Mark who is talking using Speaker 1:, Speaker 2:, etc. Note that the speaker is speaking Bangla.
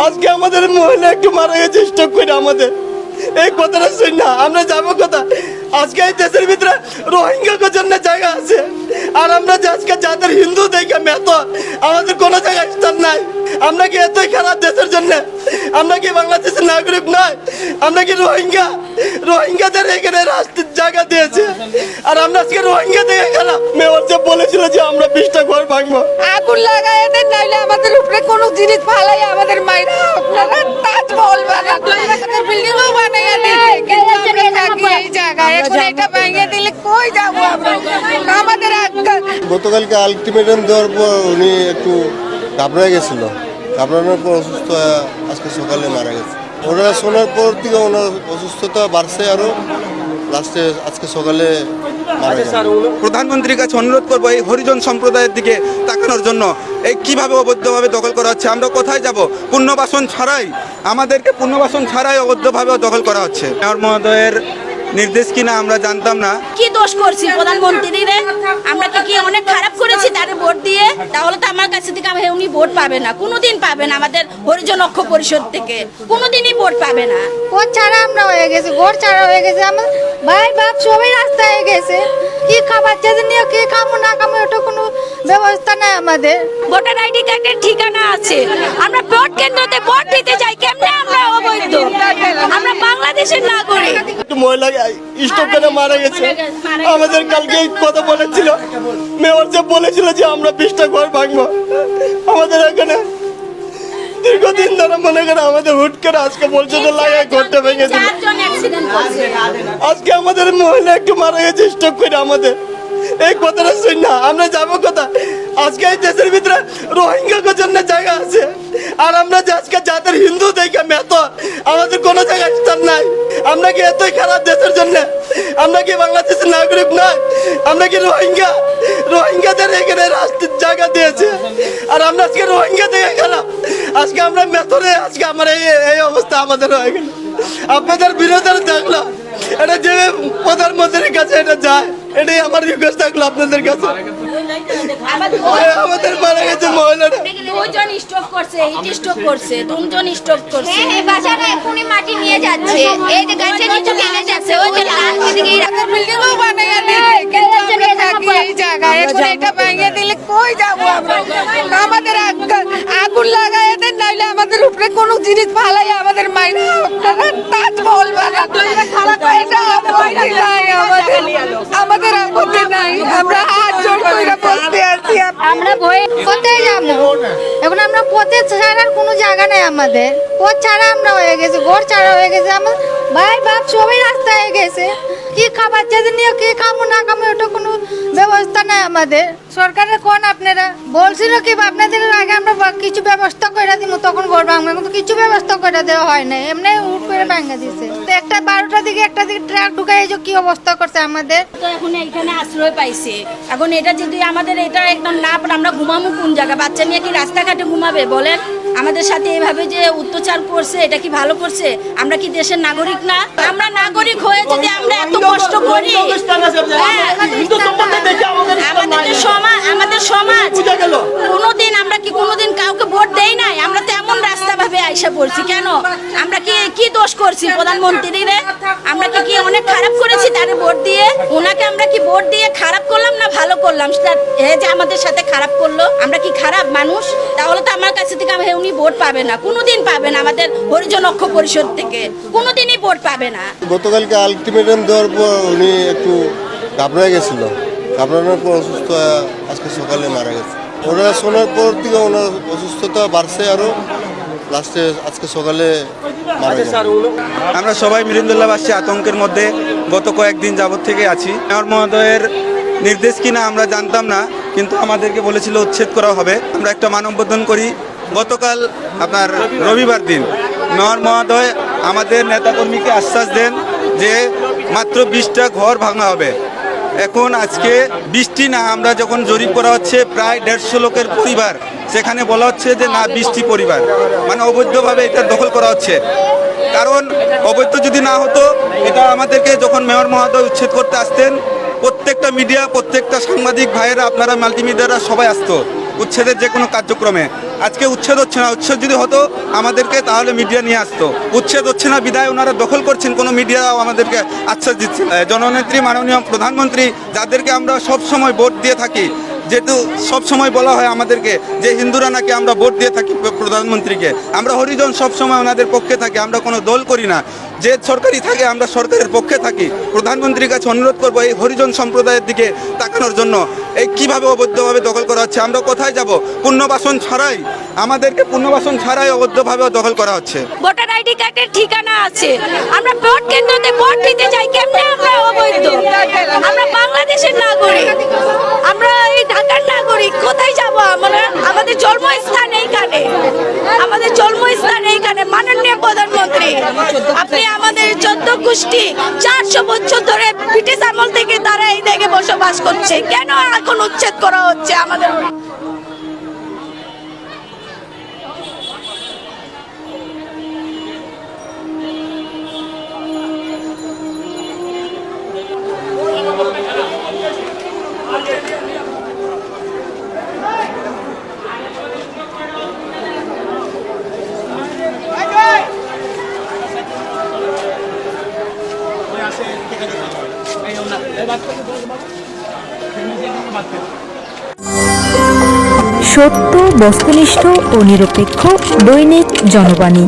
Speaker 1: আজকে আমাদের মহিলা একটু মারা গেছে স্ট্রোক করে। আমাদের এই কথাটা শুন না, আমরা যাবো কথা। আজকে এই দেশের ভিতরে রোহিঙ্গা জন্য জায়গা আছে, আর আমরা যে আজকে যাদের হিন্দু দেখে মেত, আমাদের কোনো জায়গায় স্থান নাই। আমরা কি এতই খারাপ দেশের জন্য? আমরা কি বাংলাদেশের নাগরিক নয়? আমরা কি রোহিঙ্গাদের এখানে রাস্তার জায়গা দিয়েছে, আর আমরা আজকে রোহিঙ্গা দেখে খারাপ। মেয়র যে বলেছিল যে আমরা 20টা ঘর ভাঙবো,
Speaker 2: আগুন লাগায় দেন, নাইলে আমাদের উপরে কোনো জিনিস ফালাই আমাদের মাইরা আপনারা তাজমহল বানাতে বিল্ডিংও বানাইয়া দেয়, কিন্তু আমরা থাকি এই জায়গায়। এখন এটা ভেঙে দিলে কই যাবো আমরা? আমাদের
Speaker 3: গতকালকে আলটিমেটাম দেওয়ার পর উনি একটু ঘাবড়ে গেছিল, ঘাবড়ানোর পর অসুস্থ হয়ে আজকে সকালে মারা গেছে। ওরা শোনার পর থেকে ওনার অসুস্থতা বাড়ছে, আরও লাস্টে আজকে সকালে মারা গেছে।
Speaker 4: প্রধানমন্ত্রীর কাছে অনুরোধ করবো এই হরিজন সম্প্রদায়ের দিকে তাকানোর জন্য। এই কিভাবে অবৈধভাবে দখল করা হচ্ছে, আমরা কোথায় যাব? পুনর্বাসন ছাড়াই, আমাদেরকে পুনর্বাসন ছাড়াই অবৈধভাবে দখল করা হচ্ছে। মেয়র মহোদয়ের নির্দেশ কিনা আমরা জানতাম না।
Speaker 5: কি দোষ করছি প্রধানমন্ত্রীর? আমরা কি অনেক খারাপ করেছি তারে ভোট দিয়ে? তাহলে তো আমার কাছে থেকে উনি ভোট পাবে না, কোনোদিন পাবে না। আমাদের হরিজন ঐক্য পরিষদ থেকে কোনোদিনই ভোট পাবে না।
Speaker 2: ঘর ছাড়া আমরা হয়ে গেছি, ঘর ছাড়া হয়ে গেছে। আমার ভাই বাপ সবাই রাস্তা হয়ে গেছে। কি খাবার চেয়ে নিয়ে কি খামো না খামো, এটা কোনো ব্যবস্থা নাই আমাদের।
Speaker 5: ভোটার আইডি কার্ডের ঠিকানা আছে, আমরা ভোট কেন্দ্রতে ভোট দিতে যাই, কেমনে আমরা অবৈধ? আমরা বাংলাদেশের নাগরিক।
Speaker 1: একটু মহিলা স্ট্রোক করে মারা গেছে। আমাদের কালকে এই কথা বলেছিল, মেয়র যে বলেছিল যে আমরা 20টা ঘর ভাঙবো। আমাদের এখানে দীর্ঘদিন ধরে মনে করে আমাদের হুট করে আজকে বলছে যে লাগায় ঘরটা ভেঙে দিল। আজকে আমাদের মহিলা একটু মারা গেছে স্ট্রোক করে। আমাদের এই কথাটা শুন না, আমরা যাবো কথা। আজকে এই দেশের ভিতরে রোহিঙ্গা জন্য জায়গা আছে, আর আমরা যে আজকে যাদের হিন্দু দেখে মেত, আমাদের কোনো জায়গায় স্থান নাই। আমরা কি এতই খারাপ দেশের জন্য? আমরা কি বাংলাদেশের নাগরিক নয়? আমরা কি রোহিঙ্গাদের এখানে রাস্তার জায়গা দিয়েছে, আর আমরা আজকে রোহিঙ্গা দেখে খারাপ। আজকে আমরা মেথরে আজকে আমার এই অবস্থা আমাদের হয়ে গেল। আপনাদের বিরোধী দেখলো, এটা যে প্রধানমন্ত্রীর কাছে এটা যায়, এটাই আমার রিকোয়েস্ট থাকলো আপনাদের কাছে। আমাদের মারা গেছে মহিলাটা,
Speaker 5: 2 জন স্ট্রোক করছে, হিট স্ট্রোক করছে, 2 জন স্ট্রোক করছে।
Speaker 2: বাজারে এখনই মাটি নিয়ে যাচ্ছে, এই যে গাছের নিচে নিয়ে যাচ্ছে, ওই যে লাল দিকে আমাদের বিল্ডিংও বানাইয়া দেয়, কিন্তু আমরা থাকি এই জায়গায়। এখন এটা ভেঙে দিলে কই যাবো আমরা? আমাদের আগুন লাগায় দেন, নাইলে আমাদের উপরে কোনো জিনিস ফালাই আমাদের মাইরা আপনারা তাজমহল বানাতে এটা আপত্তি নাই আমাদের, আমাদের আপত্তি নাই। আমরা হাত জোড় করে বসতে আছি, আমরা ভয়ে কোথায় যাবো? এখন আমরা পথে ছাড়ার কোনো জায়গা নেই আমাদের। পথ ছাড়া আমরা হয়ে গেছি, ঘর ছাড়া হয়ে গেছে। আমার ভাই বাপ সবাই রাস্তা হয়ে গেছে। কি খাবার চেয়ে নিয়ে কি খামো না খামো, এটা কোনো ব্যবস্থা নাই আমাদের। সরকারের কোন আপনারা বলছিল কি আপনাদের আগে আমরা কিছু ব্যবস্থা করে দিব, তখন ঘর ভাঙবে, কিন্তু কিছু ব্যবস্থা করে দেওয়া হয় না, এমনি উঠ করে ভাঙা দিছে। তো একটা 12টার দিকে একটা দিকে ট্রাক ঢুকাই কি অবস্থা করছে আমাদের।
Speaker 5: তো এখন এখানে আশ্রয় পাইছে। এখন এটা যদি আমাদের এটা একদম না, আমরা ঘুমাবো কোন জায়গায়? বাচ্চা নিয়ে কি রাস্তাঘাটে ঘুমাবে বলেন? আমাদের সাথে এইভাবে যে অত্যাচার করছে, এটা কি ভালো করছে? আমরা কি দেশের নাগরিক না? আমরা নাগরিক হয়ে যদি আমরা এত কষ্ট করি, আমাদের সমাজ কোনোদিন আমরা কি কোনোদিন কাউকে ভোট দেই নাই? আমরা তো এমন রাস্তা ভাবে আইসা পড়ছি কেন? আমরা কি দোষ করছি প্রধানমন্ত্রীর? আমরা কি অনেক খারাপ করেছি তারে ভোট দিয়ে? ওনাকে আমরা কি ভোট দিয়ে খারাপ করলাম না ভালো করলাম? যে আমাদের সাথে খারাপ করলো, আমরা কি খারাপ মানুষ? তাহলে তো আমার কাছে থেকে উনি ভোট পাবে না, কোনোদিন পাবে না। আমাদের হরিজন ঐক্য পরিষদ থেকে কোনোদিনই ভোট পাবে না।
Speaker 3: গতকালকে আলটিমেটাম দেওয়ার পর উনি একটু ঘাবড়ে গেছিল, ঘাবড়ানোর পর অসুস্থ হয়ে আজকে সকালে মারা গেছে। ওরা শোনার পর থেকে ওনার অসুস্থতা বাড়ছে, আরও লাস্টে আজকে সকালে মারা গেছে।
Speaker 4: আমরা সবাই মিলিন্দুল্লাহবাসী আতঙ্কের মধ্যে গত কয়েকদিন যাবৎ থেকে আছি। মেয়র মহোদয়ের নির্দেশ কিনা আমরা জানতাম না, কিন্তু আমাদেরকে বলেছিল উচ্ছেদ করা হবে। আমরা একটা মানববন্ধন করি গতকাল আপনার রবিবার দিন। মেয়র মহোদয় আমাদের নেতাকর্মীকে আশ্বাস দেন যে মাত্র 20টা ঘর ভাঙা হবে। এখন আজকে 20টি না, আমরা যখন জরিপ করা হচ্ছে প্রায় 150 লোকের পরিবার, সেখানে বলা হচ্ছে যে না 20টি পরিবার, মানে অবৈধভাবে এটা দখল করা হচ্ছে। কারণ অবৈধ যদি না হতো, এটা আমাদেরকে যখন মেয়র মহোদয় উচ্ছেদ করতে আসতেন, প্রত্যেকটা মিডিয়া, প্রত্যেকটা সাংবাদিক ভাইয়েরা, আপনারা মাল্টিমিডিয়ারা সবাই আসতো উচ্ছেদের যে কোনো কার্যক্রমে। আজকে উচ্ছেদ হচ্ছে না, উচ্ছেদ যদি হতো আমাদেরকে তাহলে মিডিয়া নিয়ে আসতো। উচ্ছেদ হচ্ছে না বিদায় ওনারা দখল করছেন, কোনো মিডিয়াও আমাদেরকে আশ্বাস দিচ্ছে না। জননেত্রী মাননীয় প্রধানমন্ত্রী যাদেরকে আমরা সব সময় ভোট দিয়ে থাকি, যেহেতু সব সময় বলা হয় আমাদেরকে যে হিন্দুরা নাকি আমরা ভোট দিয়ে থাকি প্রধানমন্ত্রীকে, আমরা হরিজন সব সময় ওনাদের পক্ষে থাকি, আমরা কোনো দল করি না। যে সরকারি থাকে আমরা সরকারের পক্ষে থাকি। প্রধানমন্ত্রীর কাছে অনুরোধ করবো এই হরিজন সম্প্রদায়ের দিকে তাকানোর জন্য। এই কিভাবে অবৈধভাবে দখল করা হচ্ছে, আমরা কোথায় যাব? পুনর্বাসন ছাড়াই, আমাদেরকে পুনর্বাসন ছাড়াই অবৈধভাবে দখল করা হচ্ছে।
Speaker 5: ভোটার আইডি কার্ডের ঠিকানা আছে, আমরা ভোট কেন্দ্রতে ভোট দিতে যাই, কেমনে আমরা অবৈধ? আমরা বাংলাদেশের নাগরিক, আমরা এই ঢাকার নাগরিক, কোথায় যাব আমরা? আমাদের জন্মস্থান এইখানে, আমাদের জন্মস্থান এইখানে। মাননীয় প্রধানমন্ত্রী, আপনি আমাদের 14 গোষ্ঠী 400 বছর ধরে ব্রিটিশ আমল থেকে তারা এই জায়গায় বসবাস করছে, কেন এখন উচ্ছেদ করা হচ্ছে আমাদের?
Speaker 6: সত্য, বস্তুনিষ্ঠ ও নিরপেক্ষ দৈনিক জনবাণী।